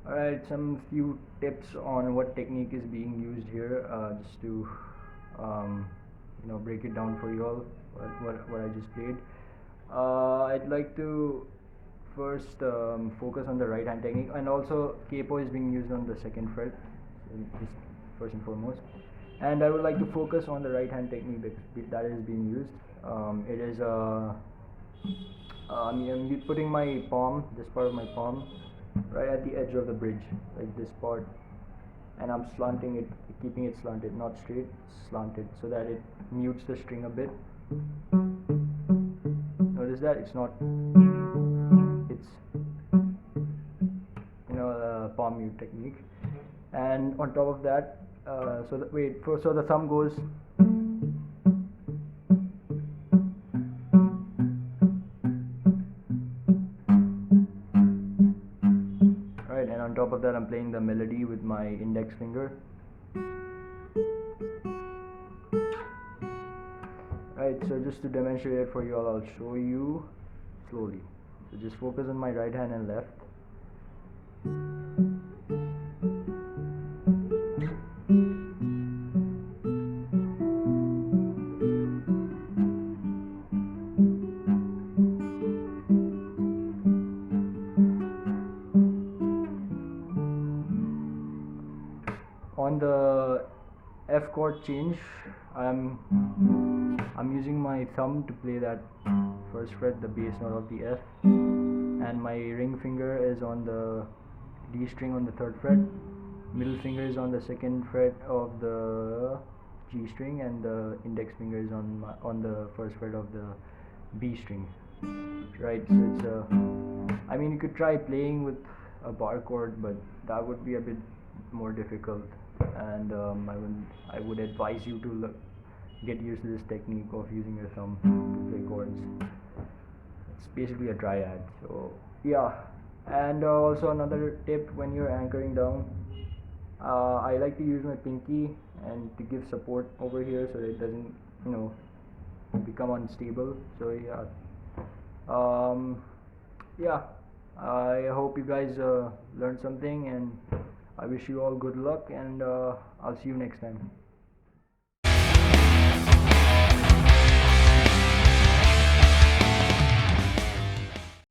Alright, some few tips on what technique is being used here, just to break it down for you all, what I just played. I'd like to first focus on the right hand technique, and also capo is being used on the second fret, just first and foremost. And I would like to focus on the right hand technique that is being used. It is I'm putting my palm, this part of my palm, right at the edge of the bridge, like this part, and I'm slanting it, keeping it slanted, not straight, slanted, so that it mutes the string a bit. Notice that it's not, it's palm mute technique. And on top of that, so the thumb goes right, and on top of that I'm playing the melody with my index finger. Right, so just to demonstrate it for you all, I'll show you slowly. So just focus on my right hand and left. On the F chord change, I'm using my thumb to play that first fret, the bass note of the F, and my ring finger is on the D string on the third fret, middle finger is on the second fret of the G string, and the index finger is on the first fret of the B string. Right, so it's I mean, you could try playing with a bar chord, but that would be a bit more difficult, and I would advise you to get used to this technique of using your thumb to play chords. It's basically a triad. So yeah, and also another tip, when you're anchoring down, I like to use my pinky and to give support over here so that it doesn't become unstable. So yeah, I hope you guys learned something, and I wish you all good luck, and I'll see you next time.